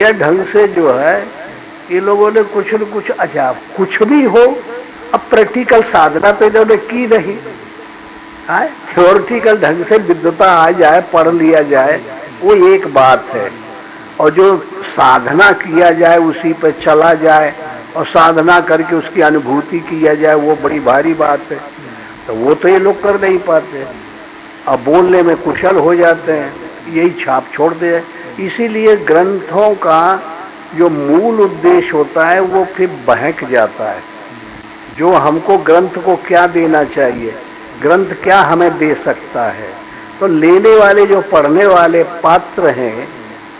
यह ढंग से जो है ये लोगों ने कुछ न कुछ, अच्छा कुछ भी हो, अब प्रैक्टिकल साधना तो इन्होंने की नहीं है। थ्योरिटिकल ढंग से विद्वता आ जाए, पढ़ लिया जाए, वो एक बात है, और जो साधना किया जाए उसी पे चला जाए और साधना करके उसकी अनुभूति किया जाए, वो बड़ी भारी बात है। तो वो तो ये लोग कर नहीं पाते, अब बोलने में कुशल हो जाते हैं, यही छाप छोड़ते हैं। इसीलिए ग्रंथों का जो मूल उद्देश्य होता है वो फिर बहक जाता है। जो हमको ग्रंथ को क्या देना चाहिए, ग्रंथ क्या हमें दे सकता है, तो लेने वाले जो पढ़ने वाले पात्र हैं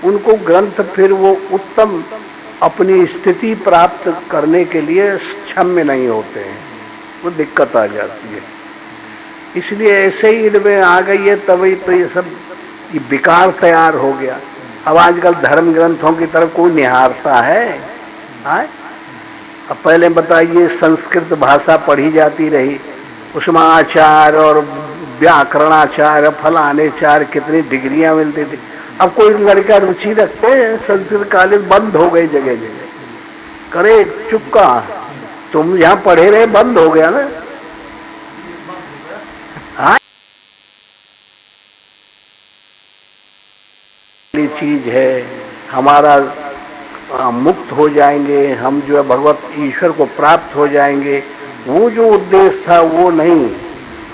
उनको ग्रंथ फिर वो उत्तम अपनी स्थिति प्राप्त करने के लिए क्षम्य नहीं होते हैं, वो दिक्कत आ जाती है। इसलिए ऐसे ही इनमें आ गई है, तभी तो ये सब ये विकार तैयार हो गया। अब आजकल धर्म ग्रंथों की तरफ कोई निहारता है? अब पहले बताइए, संस्कृत भाषा पढ़ी जाती रही, उसमें आचार और व्याकरणाचार, फलानेचार, कितनी डिग्रियां मिलती थी। अब कोई लड़का रुचि रखते हैं, संस्कृत कॉलेज बंद हो गए जगह जगह। करे चुपका, तुम यहां पढ़े रहे, बंद हो गया ना। चीज है हमारा, मुक्त हो जाएंगे हम, जो है भगवत ईश्वर को प्राप्त हो जाएंगे, वो जो उद्देश्य था वो नहीं।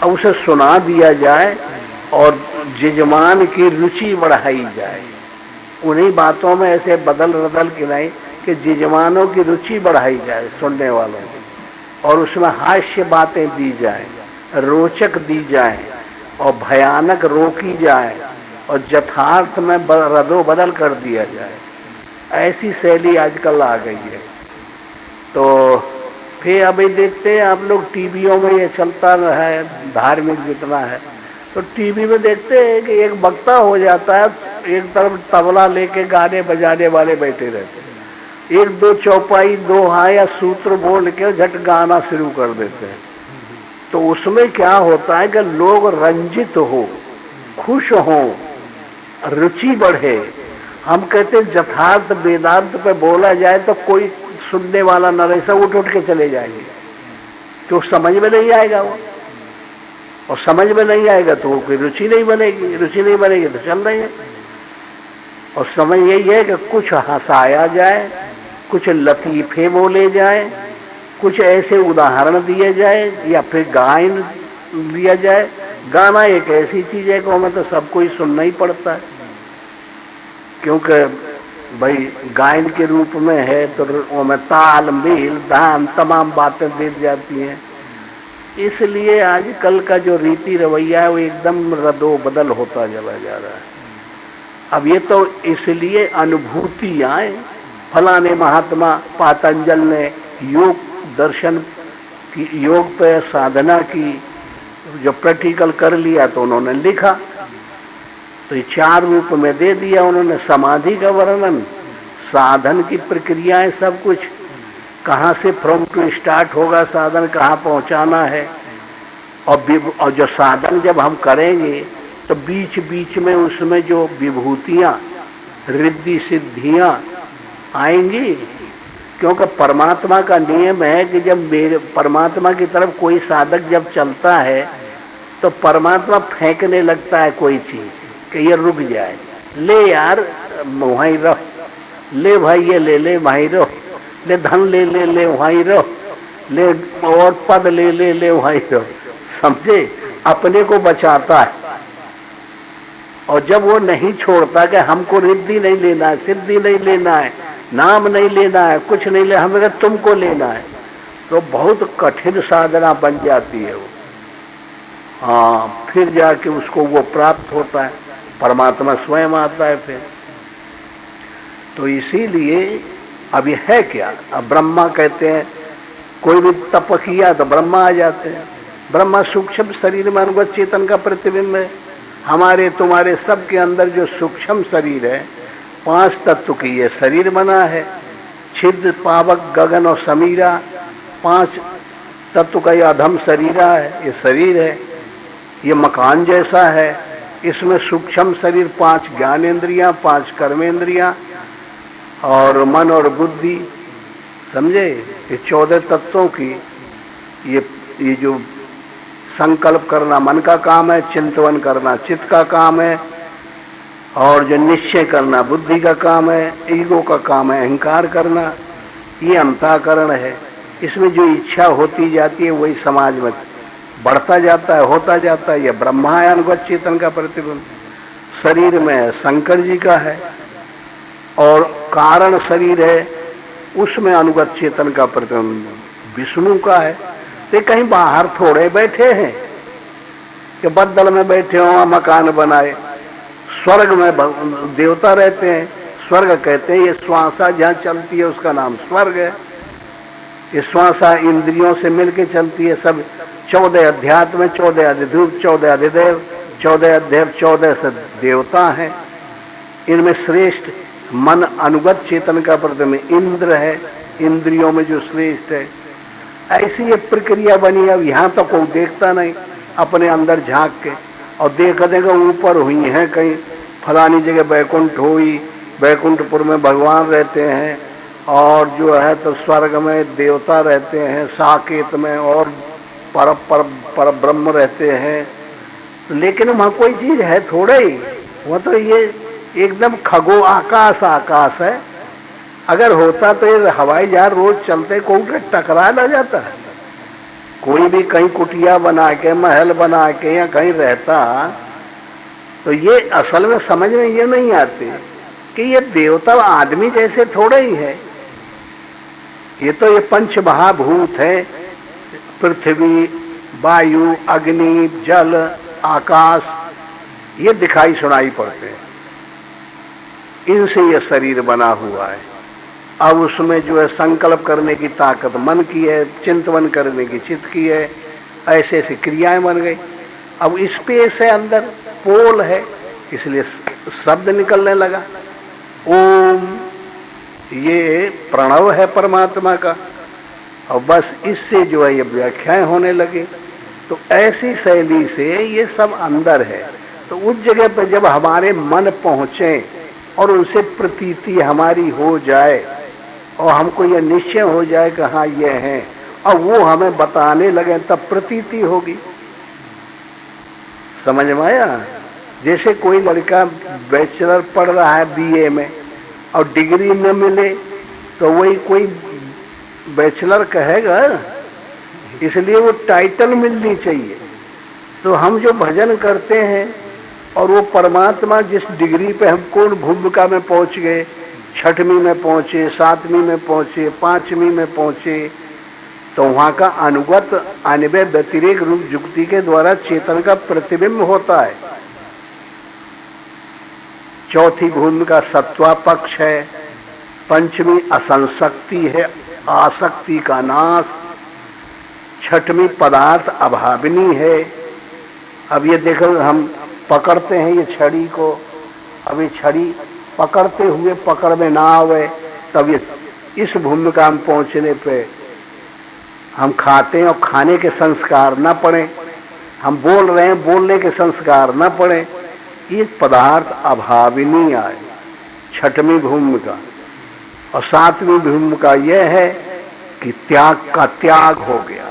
अब उसे सुना दिया जाए और यजमान की रुचि बढ़ाई जाए, उन्हीं बातों में ऐसे बदल बदल के नहीं कि यजमानों की रुचि बढ़ाई जाए सुनने वालों की, और उसमें हास्य बातें दी जाए, रोचक दी जाए और भयानक रोकी जाए और यथार्थ में रदो बदल कर दिया जाए। ऐसी शैली आजकल आ गई है। तो फिर अभी देखते हैं आप लोग, टीवियों में ये चलता है, धार्मिक जितना है, तो टीवी में देखते हैं कि एक वक्ता हो जाता है, एक तरफ तबला लेके गाने बजाने वाले बैठे रहते हैं, एक दो चौपाई दोहा या सूत्र बोल के झट गाना शुरू कर देते हैं। तो उसमें क्या होता है कि लोग रंजित हो, खुश हो, रुचि बढ़े। हम कहते यथार्थ वेदांत पे बोला जाए तो कोई सुनने वाला न रहे, सब उठ के चले जाएंगे, तो समझ में नहीं आएगा वो, और समझ में नहीं आएगा तो वो कोई रुचि नहीं बनेगी, रुचि नहीं बनेगी तो चल रही है। और समझ यही है कि कुछ हंसाया जाए, कुछ लतीफे बोले जाए, कुछ ऐसे उदाहरण दिए जाए, या फिर गायन लिया जाए। गाना एक ऐसी चीज है कि हमें तो सबको ही सुनना ही पड़ता है, क्योंकि भाई गायन के रूप में है तो हमें ताल मेल धान तमाम बातें दी जाती हैं। इसलिए आजकल का जो रीति रवैया है वो एकदम रदो बदल होता चला जा रहा है। अब ये तो इसलिए अनुभूति आए, फलाने महात्मा पातंजल ने योग दर्शन की, योग पे साधना की, जो प्रैक्टिकल कर लिया तो उन्होंने लिखा, तो ये 4 रूप में दे दिया उन्होंने। समाधि का वर्णन, साधन की प्रक्रियाएं, सब कुछ, कहाँ से फ्रॉम टू स्टार्ट होगा साधन, कहाँ पहुंचाना है, और जो साधन जब हम करेंगे तो बीच बीच में उसमें जो विभूतियां, रिद्धि सिद्धियां आएंगी, क्योंकि परमात्मा का नियम है कि जब परमात्मा की तरफ कोई साधक जब चलता है तो परमात्मा फेंकने लगता है कोई चीज कि ये रुक जाए, ले यार वहीं रहो, ले भाई ये ले ले वहीं रहो, ले धन ले ले ले वहीं रहो, ले और पद ले ले ले वहीं रहो, समझे, अपने को बचाता है। और जब वो नहीं छोड़ता कि हमको रिद्धि नहीं लेना है, सिद्धि नहीं लेना है, नाम नहीं लेना है, कुछ नहीं लेना, हमें तुमको लेना है, तो बहुत कठिन साधना बन जाती है वो। हाँ, फिर जाके उसको वो प्राप्त होता है, परमात्मा स्वयं आता है फिर। तो इसीलिए अब ये है क्या, अब ब्रह्मा कहते हैं, कोई भी तप किया तो ब्रह्मा आ जाते हैं। ब्रह्मा सूक्ष्म शरीर में अनुगत चेतन का प्रतिबिंब है। हमारे तुम्हारे सब के अंदर जो सूक्ष्म शरीर है, 5 तत्व की ये शरीर बना है, छिद्र पावक गगन और समीरा, 5 तत्व का ये अधम शरीरा है, ये शरीर है, ये मकान जैसा है। इसमें सूक्ष्म शरीर, 5 ज्ञानेंद्रियां, 5 कर्मेंद्रियां, और मन और बुद्धि, समझे, ये 14 तत्वों की ये जो संकल्प करना मन का काम है, चिंतन करना चित्त का काम है, और जो निश्चय करना बुद्धि का काम है, ईगो का काम है अहंकार करना, ये अंतःकरण है। इसमें जो इच्छा होती जाती है वही समाज में बढ़ता जाता है, होता जाता है। यह ब्रह्मा है अनुगत चेतन का प्रतिबिंब। शरीर में शंकर जी का है और कारण शरीर है, उसमें अनुगत चेतन का प्रतिबिंब विष्णु का है। तो कहीं बाहर थोड़े बैठे हैं कि बद्दल में बैठे हो मकान बनाए। स्वर्ग में देवता रहते हैं, स्वर्ग कहते हैं। ये श्वासा जहाँ चलती है उसका नाम स्वर्ग है। ये श्वासा इंद्रियों से मिलके चलती है। सब 14 अध्यात्म, 14 अधिधूप, 14 अधिदेव, 14 अध्यय, 14 से देवता हैं। इनमें श्रेष्ठ मन अनुगत चेतन का प्रतिबिंब इंद्र है, इंद्रियों में जो श्रेष्ठ है। ऐसी ये प्रक्रिया बनी। अब यहां तो कोई देखता नहीं, अपने अंदर झांक के और देख देगा ऊपर हुई है कहीं फलानी जगह बैकुंठ हुई, बैकुंठपुर में भगवान रहते हैं, और जो है तो स्वर्ग में देवता रहते हैं, साकेत में और पर ब्रह्म रहते हैं। लेकिन वहां कोई चीज है थोड़ा ही, वह तो ये एकदम खगो आकाश आकाश है। अगर होता तो ये हवाई जहाज रोज चलते कोई टकरा ना जाता। कोई भी कहीं कुटिया बना के महल बना के या कहीं रहता तो ये असल में समझ में ये नहीं आते कि ये देवता आदमी जैसे थोड़े ही है। ये तो ये पंच महाभूत है, पृथ्वी, वायु, अग्नि, जल, आकाश, ये दिखाई सुनाई पड़ते हैं। इनसे ये शरीर बना हुआ है। अब उसमें जो है संकल्प करने की ताकत मन की है, चिंतन करने की चित्त की है, ऐसे ऐसी क्रियाएं बन गई। अब स्पेस है अंदर, पोल है, इसलिए शब्द निकलने लगा। ओम, ये प्रणव है परमात्मा का, और बस इससे जो है ये व्याख्याएं होने लगे। तो ऐसी शैली से ये सब अंदर है। तो उस जगह पर जब हमारे मन पहुंचे और उनसे प्रतीति हमारी हो जाए और हमको ये निश्चय हो जाए कि हाँ ये है, और वो हमें बताने लगे, तब प्रतीति होगी। समझ में आया? जैसे कोई लड़का बैचलर पढ़ रहा है बीए में और डिग्री न मिले तो वही कोई बैचलर कहेगा, इसलिए वो टाइटल मिलनी चाहिए। तो हम जो भजन करते हैं और वो परमात्मा जिस डिग्री पे हम कौन भूमिका में पहुंच गए, 6वीं में पहुंचे, 7वीं में पहुंचे, 5वीं में पहुंचे, तो वहां का अनुगत अन्वय व्यतिरेक रूप जुक्ति के द्वारा चेतन का प्रतिबिंब होता है। चौथी भूमिका सत्वा पक्ष है, 5वीं असंशक्ति है, आसक्ति का नाश, 6वीं पदार्थ अभाविनी है। अब ये देखो हम पकड़ते हैं ये छड़ी को, अब ये छड़ी पकड़ते हुए पकड़ में ना आवे, तब ये इस भूमिका में पहुंचने पे हम खाते हैं और खाने के संस्कार न पड़े, हम बोल रहे हैं बोलने के संस्कार न पड़े, ये पदार्थ अभाविनी आए। 6वीं भूमिका। और 7वीं भूमिका यह है कि त्याग का त्याग हो गया,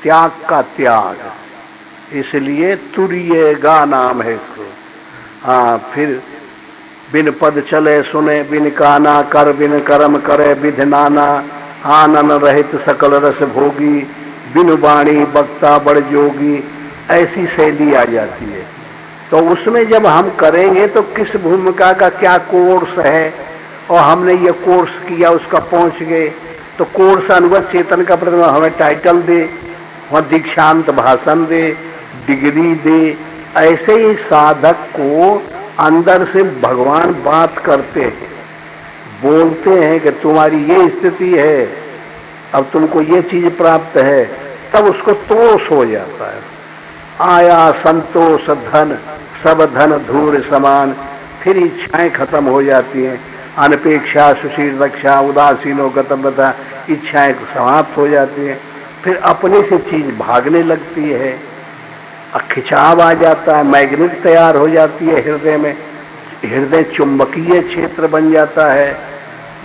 त्याग का त्याग, इसलिए तुरीय गा नाम है इसको। हाँ, फिर बिन पद चले सुने, बिन काना कर, बिन कर्म करे विधि नाना, आनन रहित सकल रस भोगी, बिन वाणी बक्ता बड़ जोगी, ऐसी शैली आ जाती है। तो उसमें जब हम करेंगे तो किस भूमिका का क्या कोर्स है, और हमने ये कोर्स किया, उसका पहुंच गए, तो कोर्स अनुगत चेतन का प्रतिबिंब हमें टाइटल दे, वहाँ दीक्षांत भाषण दे, डिग्री दे। ऐसे ही साधक को अंदर से भगवान बात करते हैं, बोलते हैं कि तुम्हारी ये स्थिति है, अब तुमको ये चीज प्राप्त है, तब उसको तोष हो जाता है। आया संतोष धन, सब धन धूर समान, फिर इच्छाएं खत्म हो जाती हैं। अनपेक्षा सुशील रक्षा, उदासीनो गतव्यता, इच्छाएं समाप्त हो जाती हैं। फिर अपने से चीज भागने लगती है, खिंचाव आ जाता है, मैग्नेट तैयार हो जाती है हृदय में, हृदय चुंबकीय क्षेत्र बन जाता है।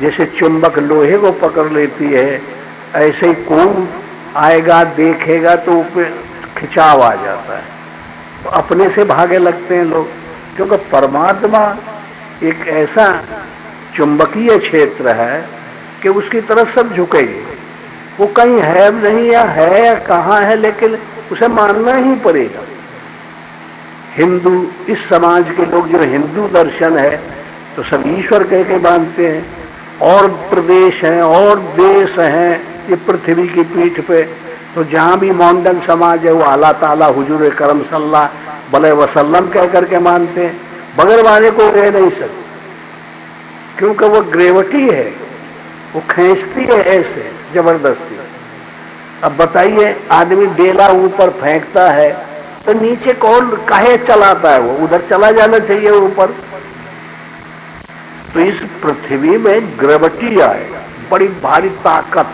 जैसे चुंबक लोहे को पकड़ लेती है, ऐसे ही कोई आएगा देखेगा तो ऊपर खिंचाव आ जाता है, तो अपने से भागे लगते हैं लोग। क्योंकि परमात्मा एक ऐसा चुंबकीय क्षेत्र है कि उसकी तरफ सब झुकेंगे। वो कहीं है नहीं या कहाँ है, लेकिन उसे मानना ही पड़ेगा। हिंदू, इस समाज के लोग जो हिंदू दर्शन है तो सब ईश्वर कह के मानते हैं। और प्रदेश हैं और देश हैं ये पृथ्वी की पीठ पे, तो जहां भी मॉडर्न समाज है वो अल्लाह ताला हुजूर करम सल्लल्लाहु अलैहि वसल्लम कह करके मानते हैं। बगैर वाले को रह नहीं सकते, क्योंकि वो ग्रेविटी है, वो खींचती है ऐसे जबरदस्ती। अब बताइए, आदमी डेला ऊपर फेंकता है तो नीचे कौन काहे चलाता है? वो उधर चला जाना चाहिए ऊपर। तो इस पृथ्वी में ग्रेविटी आएगा, बड़ी भारी ताकत,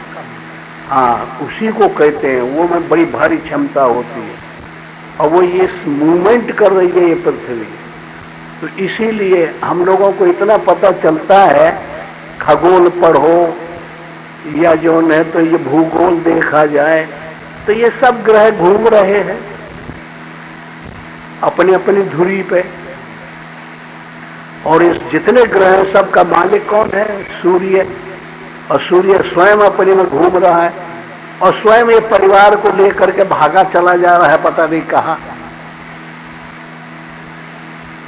हाँ उसी को कहते हैं, वो में बड़ी भारी क्षमता होती है और वो ये मूवमेंट कर रही है ये पृथ्वी। तो इसीलिए हम लोगों को इतना पता चलता है, खगोल पढ़ो या जो है तो ये भूगोल देखा जाए तो ये सब ग्रह घूम रहे हैं अपनी अपनी धुरी पे। और इस जितने ग्रह हैं सबका मालिक कौन है? सूर्य। और सूर्य स्वयं अपने में घूम रहा है और स्वयं ये परिवार को लेकर के भागा चला जा रहा है, पता नहीं कहां।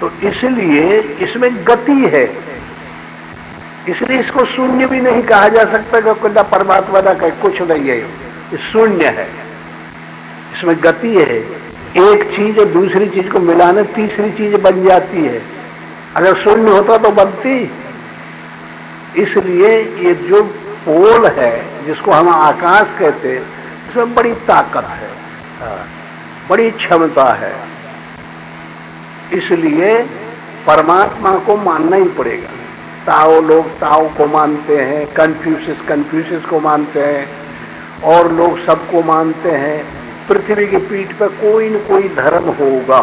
तो इसलिए इसमें गति है, इसलिए इसको शून्य भी नहीं कहा जा सकता कि ना परमात्मा ना कहे, कुछ नहीं है, ये शून्य है। इसमें गति है, एक चीज दूसरी चीज को मिलाने तीसरी चीज बन जाती है। अगर शून्य होता तो बनती। इसलिए ये जो पोल है जिसको हम आकाश कहते हैं, इसमें बड़ी ताकत है, बड़ी क्षमता है। इसलिए परमात्मा को मानना ही पड़ेगा। ताओ लोग ताओ को मानते हैं, कन्फ्यूशियस को मानते हैं, और लोग सबको मानते हैं। पृथ्वी की पीठ पर कोई न कोई धर्म होगा,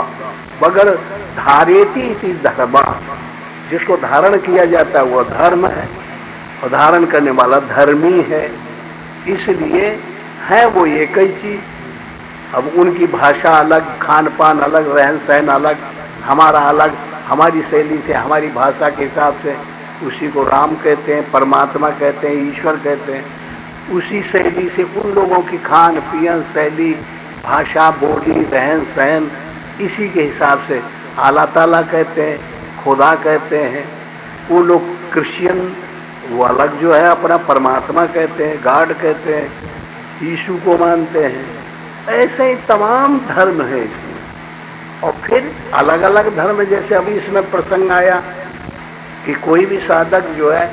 मगर धारेती इति धर्मा, जिसको धारण किया जाता है वो धर्म है और धारण करने वाला धर्मी है। इसलिए है वो एक ही चीज। अब उनकी भाषा अलग, खान पान अलग, रहन सहन अलग, हमारा अलग, हमारी शैली से हमारी भाषा के हिसाब से उसी को राम कहते हैं, परमात्मा कहते हैं, ईश्वर कहते हैं। उसी शैली से उन लोगों की खान पीन शैली, भाषा, बोली, रहन सहन, इसी के हिसाब से अल्लाह ताला कहते हैं, खुदा कहते हैं। वो लोग क्रिश्चियन, वो अलग जो है अपना परमात्मा कहते हैं, गॉड कहते हैं, यीशु को मानते हैं। ऐसे ही तमाम धर्म है इसमें। और फिर अलग अलग धर्म, जैसे अभी इसमें प्रसंग आया कि कोई भी साधक जो है,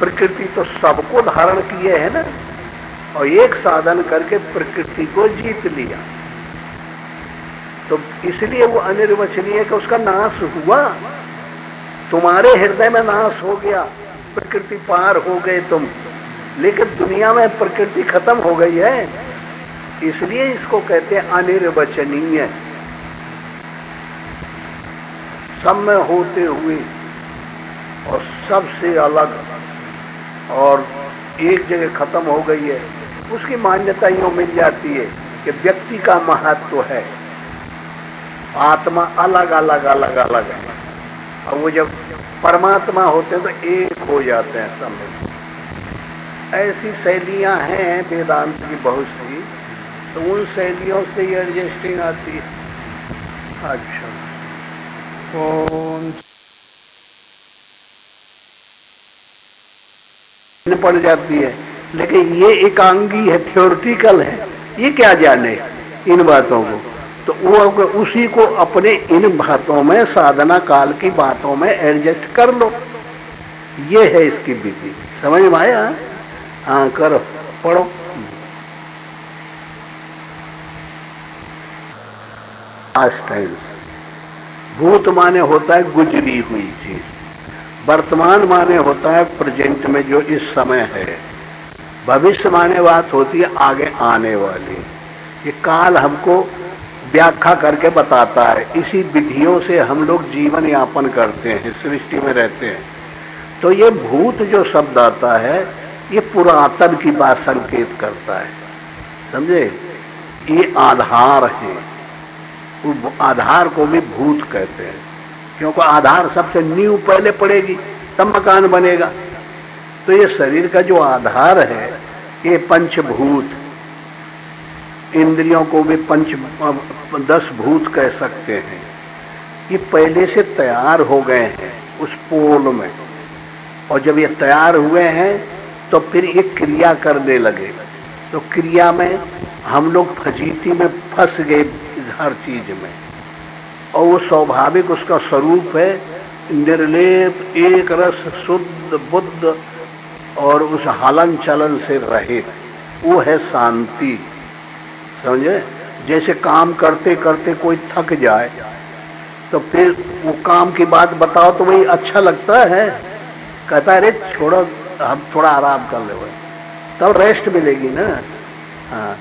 प्रकृति तो सबको धारण किए है ना, और एक साधन करके प्रकृति को जीत लिया, तो इसलिए वो अनिर्वचनीय कि उसका नाश हुआ। तुम्हारे हृदय में नाश हो गया, प्रकृति पार हो गए तुम, लेकिन दुनिया में प्रकृति खत्म हो गई है। इसलिए इसको कहते हैं अनिर्वचनीय। सब में होते हुए और सबसे अलग, और एक जगह खत्म हो गई है, उसकी मान्यता यूं मिल जाती है कि व्यक्ति का महत्व है, आत्मा अलग अलग अलग अलग है। और वो जब परमात्मा होते हैं तो एक हो जाते हैं सब में। ऐसी शैलियां हैं वेदांत की बहुत सी, तो उन शैलियों से ये एडजस्टिंग आती है। अच्छा, कौन पड़ जाती है, लेकिन ये एकांगी है, थ्योरेटिकल है, ये क्या जाने इन बातों को। तो वो उसी को अपने इन बातों में, साधना काल की बातों में एडजस्ट कर लो। ये है इसकी विधि। समझ में आया? हाँ, करो, पढ़ो। Past tense. भूत माने होता है गुजरी हुई चीज, वर्तमान माने होता है प्रेजेंट में जो इस समय है, भविष्य माने बात होती है आगे आने वाली। ये काल हमको व्याख्या करके बताता है। इसी विधियों से हम लोग जीवन यापन करते हैं, सृष्टि में रहते हैं। तो ये भूत जो शब्द आता है ये पुरातन की बात संकेत करता है, समझे। ये आधार है, आधार को भी भूत कहते हैं, क्योंकि आधार सबसे नींव पहले पड़ेगी तब मकान बनेगा। तो ये शरीर का जो आधार है ये पंचभूत, इंद्रियों को भी 10 भूत कह सकते हैं। ये पहले से तैयार हो गए हैं उस पोल में, और जब ये तैयार हुए हैं तो फिर एक क्रिया करने लगे। तो क्रिया में हम लोग फजीती में फंस गए हर चीज में, और वो स्वाभाविक उसका स्वरूप है निर्लेप, एक रस, शुद्ध, बुद्ध और उस हलन चलन से रहित, वो है शांति, समझे। जैसे काम करते करते कोई थक जाए तो फिर वो काम की बात बताओ तो वही अच्छा लगता है, कहता है अरे छोड़ो हम थोड़ा आराम कर ले, तब रेस्ट मिलेगी ना। हाँ,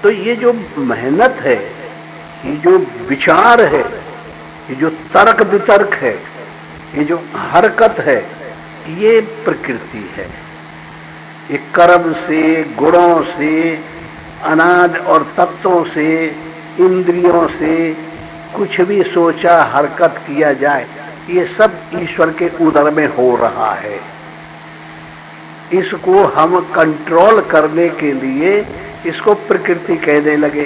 तो ये जो मेहनत है, ये जो विचार है, ये जो तर्क वितर्क है, ये जो हरकत है, ये प्रकृति है। ये कर्म से, गुणों से, अनाद और तत्वों से, इंद्रियों से कुछ भी सोचा हरकत किया जाए, ये सब ईश्वर के उदर में हो रहा है। इसको हम कंट्रोल करने के लिए इसको प्रकृति कहने लगे,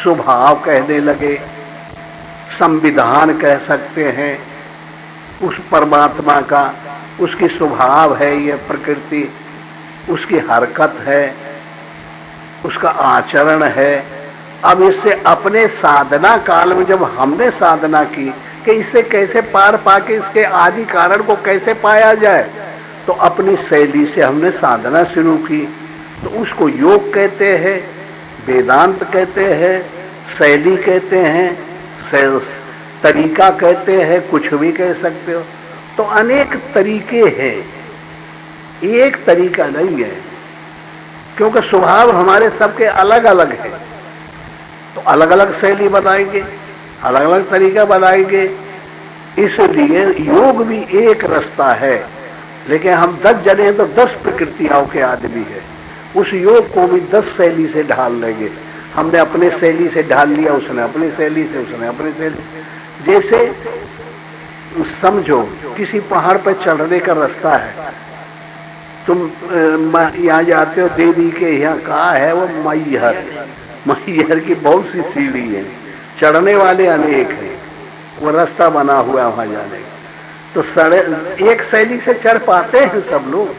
स्वभाव कहने लगे, संविधान कह सकते हैं उस परमात्मा का। उसकी स्वभाव है ये प्रकृति, उसकी हरकत है, उसका आचरण है। अब इससे अपने साधना काल में जब हमने साधना की कि इससे कैसे पार पाके इसके आदि कारण को कैसे पाया जाए, तो अपनी शैली से हमने साधना शुरू की। तो उसको योग कहते हैं, वेदांत कहते हैं, शैली कहते हैं, तरीका कहते हैं, कुछ भी कह सकते हो। तो अनेक तरीके हैं, एक तरीका नहीं है, क्योंकि स्वभाव हमारे सबके अलग अलग है। तो अलग अलग शैली बनाएंगे, अलग अलग तरीका बनाएंगे। इसलिए योग भी एक रास्ता है, लेकिन हम 10 जने हैं तो 10 प्रकृतियों के आदमी है। उस योग को भी 10 शैली से ढाल लेंगे। हमने अपने शैली से ढाल लिया, उसने अपनी शैली से, उसने अपनी शैली। जैसे समझो किसी पहाड़ पर चढ़ने का रास्ता है, तुम यहाँ जाते हो, देवी के यहाँ कहा है वो मैहर, मैहर की बहुत सी सीढ़ी है, चढ़ने वाले अनेक हैं, वो रास्ता बना हुआ है वहां जाने का। तो एक शैली से चढ़ पाते हैं सब लोग।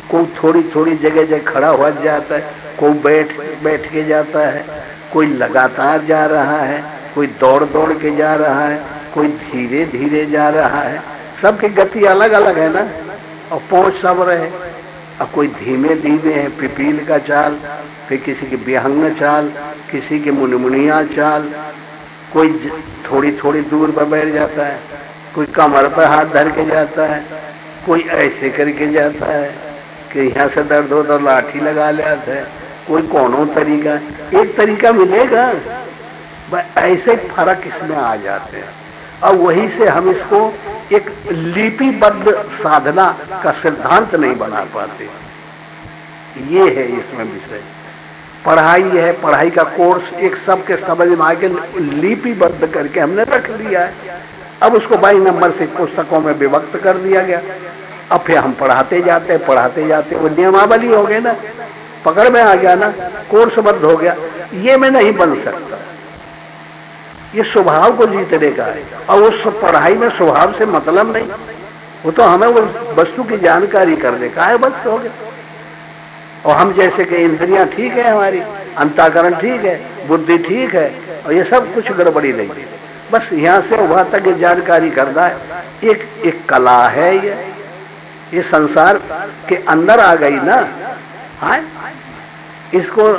कोई थोड़ी थोड़ी जगह जगह खड़ा हुआ जाता है, कोई बैठ के जाता है, कोई लगातार जा रहा है, कोई दौड़ दौड़ के जा रहा है, कोई धीरे धीरे जा रहा है। सबकी गति अलग अलग है ना, और पहुंच सब रहे। अब कोई धीमे धीमे है, पिपील का चाल, फिर किसी की विहंग चाल, किसी की मुनमुनिया चाल, कोई थोड़ी थोड़ी दूर पर बैठ जाता है, कोई कमर पर हाथ धर के जाता है, कोई ऐसे करके जाता है कि यहाँ से दर्द हो तो लाठी लगा लेता है, कोई कौनो तरीका, एक तरीका मिलेगा। ऐसे फर्क इसमें आ जाते हैं, और वही से हम इसको एक लिपिबद्ध साधना का सिद्धांत नहीं बना पाते। ये है इसमें विषय। पढ़ाई है, पढ़ाई का कोर्स एक सबके समझ में आके लिपिबद्ध करके हमने रख लिया है। अब उसको 22 नंबर से पुस्तकों में विभक्त कर दिया गया। अब फिर हम पढ़ाते जाते वो नियमावली हो गए ना, पकड़ में आ गया ना, कोर्सबद्ध हो गया। ये मैं नहीं बन सकता, ये स्वभाव को जीतने का है। और उस पढ़ाई में स्वभाव से मतलब नहीं, वो तो हमें वो वस्तु की जानकारी करने का है, बस हो गया। और हम जैसे कि इंद्रियां ठीक है, हमारी अंतःकरण ठीक है, बुद्धि ठीक है, और ये सब कुछ गड़बड़ी नहीं है। बस यहाँ से वहां तक ये जानकारी करना है। एक कला है, ये संसार के अंदर आ गई ना। हाँ, इसको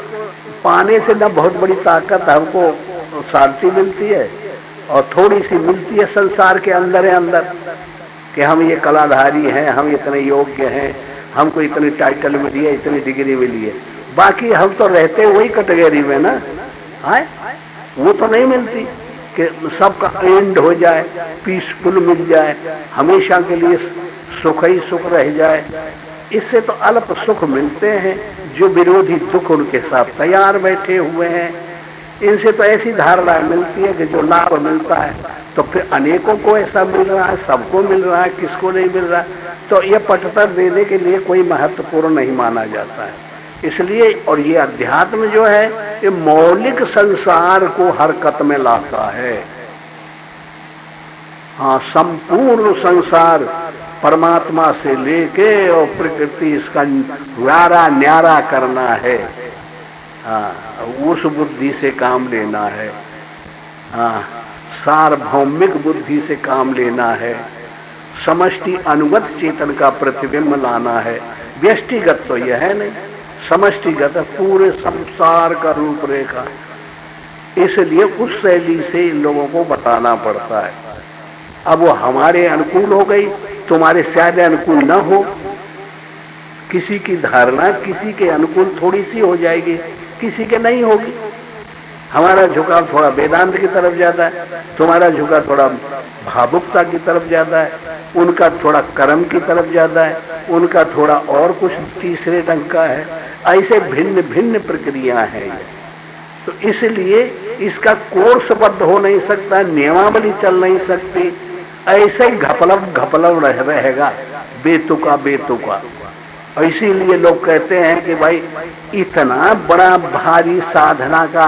पाने से ना बहुत बड़ी ताकत हमको शांति मिलती है, और थोड़ी सी मिलती है संसार के अंदर है अंदर, कि हम ये कलाधारी हैं, हम इतने योग्य हैं, हमको इतनी टाइटल मिली है, इतनी डिग्री मिली है। बाकी हम तो रहते वही कैटेगरी में ना। हाँ, वो तो नहीं मिलती कि सबका एंड हो जाए, पीसफुल मिल जाए, हमेशा के लिए सुख ही सुख रह जाए। इससे तो अल्प सुख मिलते हैं। जो विरोधी दुख उनके साथ तैयार बैठे हुए हैं, इनसे तो ऐसी धारणा मिलती है कि जो लाभ मिलता है तो फिर अनेकों को ऐसा मिल रहा है, सबको मिल रहा है, किसको नहीं मिल रहा है। तो ये पटतर देने के लिए कोई महत्वपूर्ण नहीं माना जाता है। इसलिए और ये अध्यात्म जो है ये मौलिक संसार को हरकत में लाता है। हाँ, संपूर्ण संसार परमात्मा से लेके और प्रकृति इसका न्यारा न्यारा करना है। हाँ, उस बुद्धि से काम लेना है। हाँ, सार्वभौमिक बुद्धि से काम लेना है। समष्टि अनुगत चेतन का प्रतिबिंब लाना है। व्यष्टिगत तो यह है नहीं, समष्टिगत पूरे संसार का रूपरेखा। इसलिए उस शैली से इन लोगों को बताना पड़ता है। अब वो हमारे अनुकूल हो गई, तुम्हारे शायद अनुकूल न हो। किसी की धारणा किसी के अनुकूल थोड़ी सी हो जाएगी, किसी के नहीं होगी। हमारा झुकाव थोड़ा वेदांत की तरफ ज्यादा है, तुम्हारा झुकाव थोड़ा भावुकता की तरफ ज्यादा है, उनका थोड़ा कर्म की तरफ ज्यादा है, उनका थोड़ा और कुछ तीसरे ढंग का है। ऐसे भिन्न भिन्न प्रक्रिया है। तो इसलिए इसका कोर्सबद्ध हो नहीं सकता, नियमावली चल नहीं सकती। ऐसे ही घपलव रहेगा, बेतुका बेतुका। इसीलिए लोग कहते हैं कि भाई इतना बड़ा भारी साधना का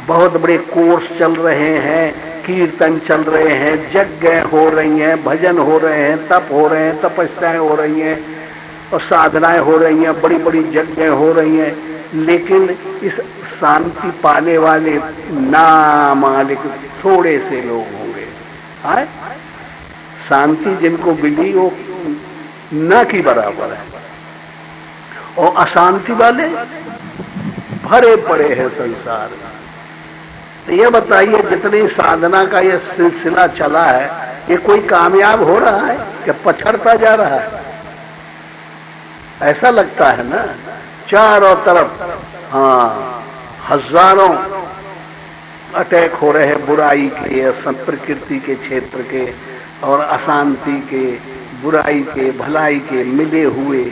बहुत बड़े कोर्स चल रहे हैं, कीर्तन चल रहे हैं, यज्ञ हो रही हैं, भजन हो रहे हैं, तप हो रहे हैं, तपस्याएं हो रही हैं और साधनाएं हो रही हैं, बड़ी बड़ी यज्ञ हो रही हैं, लेकिन इस शांति पाने वाले नामालिक थोड़े से लोग होंगे। हाँ, शांति जिनको मिली वो न की बराबर है, और अशांति वाले भरे पड़े हैं संसार में। तो ये बताइए, जितनी साधना का ये सिलसिला चला है, ये कोई कामयाब हो रहा है कि पछड़ता जा रहा है? ऐसा लगता है ना। चारों तरफ हाँ हजारों अटैक हो रहे हैं बुराई के, प्रकृति के क्षेत्र के और अशांति के, बुराई के, भलाई के मिले हुए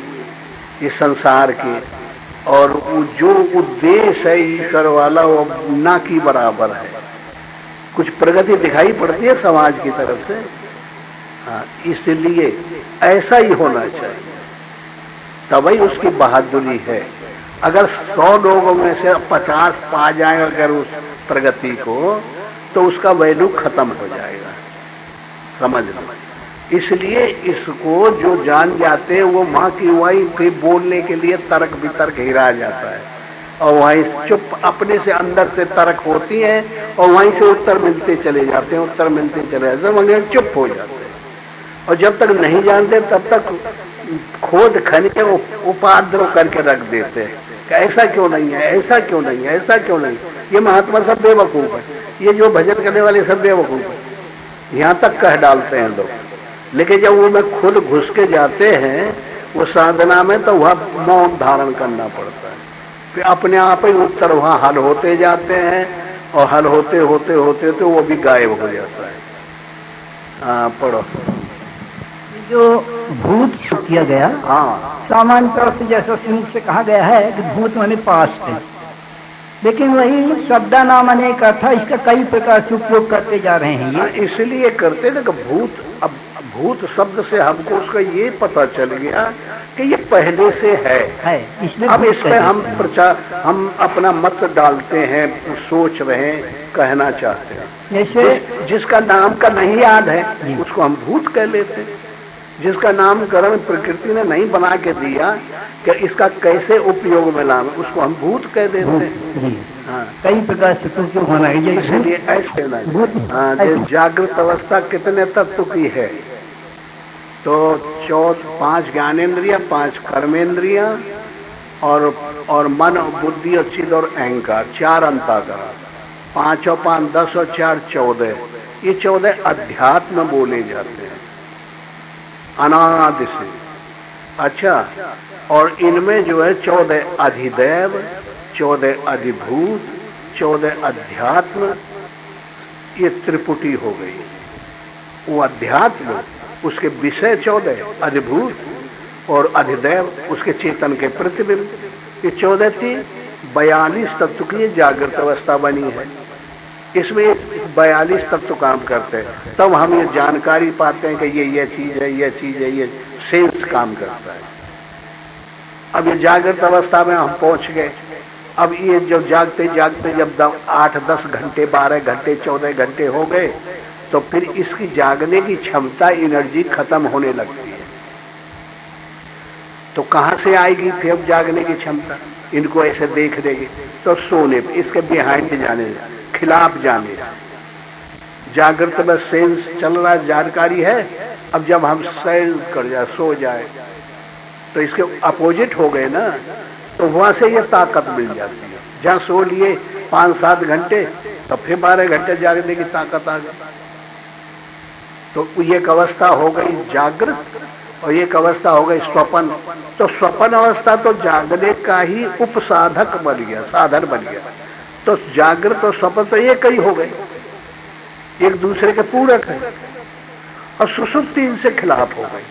ये संसार के। और जो उद्देश्य है ईश्वर वाला वो ना की बराबर है। कुछ प्रगति दिखाई पड़ती है समाज की तरफ से। हाँ, इसलिए ऐसा ही होना चाहिए, तभी उसकी बहादुरी है। अगर 100 लोगों में से 50 पा जाए अगर उस प्रगति को, तो उसका वैल्यू खत्म हो जाएगा। समझ लो। इसलिए इसको जो जान जाते हैं वो माँ की वही फिर बोलने के लिए तर्क वितर्क हिरा जाता है, और वहीं चुप अपने से अंदर से तर्क होती है और वहीं से उत्तर मिलते चले जाते हैं, उत्तर मिलते चले जाते हैं, वहीं चुप हो जाते हैं। और जब तक नहीं जानते तब तक खोद खनिज उपाद्रव करके रख देते हैं कि ऐसा क्यों नहीं है, ऐसा क्यों नहीं है, ऐसा क्यों नहीं। ये महात्मा सब बेवकूफ है, ये जो भजन करने वाले सब बेवकूफ है, यहाँ तक कह डालते हैं लोग। लेकिन जब वो में खुद घुस के जाते हैं वो साधना में, तो वह मौन धारण करना पड़ता है। फिर अपने आप ही उत्तर वहां हल होते जाते हैं, और हल होते होते होते तो वो भी गायब हो जाता है। हाँ, पढ़ो। जो भूत किया गया, हाँ, सामान्य तौर से जैसा श्रीमुख से कहा गया है कि भूत माने पास्ट है, लेकिन वही शब्दा नाम अनेक अर्थ, इसका कई प्रकार से उपयोग करते जा रहे हैं। ये इसलिए करते ना कि भूत, अब भूत शब्द से हमको उसका ये पता चल गया कि ये पहले से है। इसमें अब इसमें हम अपना मत डालते हैं, सोच रहे हैं, कहना चाहते हैं। जैसे जिसका नाम का नहीं याद है उसको हम भूत कह लेते हैं। जिसका नामकरण प्रकृति ने नहीं बना के दिया कि इसका कैसे उपयोग में लाना, उसको हम भूत कह देते हैं। हाँ, कई प्रकार से उपयोग होना है। इसलिए ऐसे नहीं। जागृत अवस्था कितने तत्व की है? तो 5 ज्ञानेन्द्रिया, 5 कर्मेंद्रिया और मन और बुद्धि और चित्त और अहंकार, 4 अंतःकरण, 5 और 5 10 और 4 14। ये 14 अध्यात्म बोले जाते हैं अनादि से। अच्छा, और इनमें जो है 14 अधिदैव, 14 अधिभूत, 14 अध्यात्म, ये त्रिपुटी हो गई। वो अध्यात्म, उसके विषय 14 अधिभूत और अधिदैव, उसके चेतन के प्रतिबिंब, ये 14 थी। 42 तत्व की जागृत अवस्था बनी है। इसमें 42 तत्व काम करते हैं, तब हम ये जानकारी पाते हैं कि ये चीज है, ये चीज है, ये सेंस काम करता है। अब ये जागृत अवस्था में हम पहुंच गए। अब ये जब जागते जागते जब 8-10 घंटे, 12 घंटे, 14 घंटे हो गए, तो फिर इसकी जागने की क्षमता, एनर्जी खत्म होने लगती है। तो कहां से आएगी फिर अब जागने की क्षमता? इनको ऐसे देख देंगे तो सोने पे, इसके बिहाइंड जाने, खिलाफ जाने। जागृत में सेंस चल रहा, जानकारी है। अब जब हम सेंस कर जाए, सो जाए, तो इसके अपोजिट हो गए ना, तो वहां से ये ताकत मिल जाती है। जहां सो लिए 5-7 घंटे, तो फिर 12 घंटे जागने की ताकत आ गई। तो ये एक अवस्था हो गई जागृत और एक अवस्था हो गई स्वपन। तो स्वपन अवस्था तो जागने का ही उपसाधक बन गया, साधन बन गया। तो जागृत और स्वपन तो एक ही हो गए, एक दूसरे के पूरक है। और सुषुप्ति इनसे खिलाफ हो गई।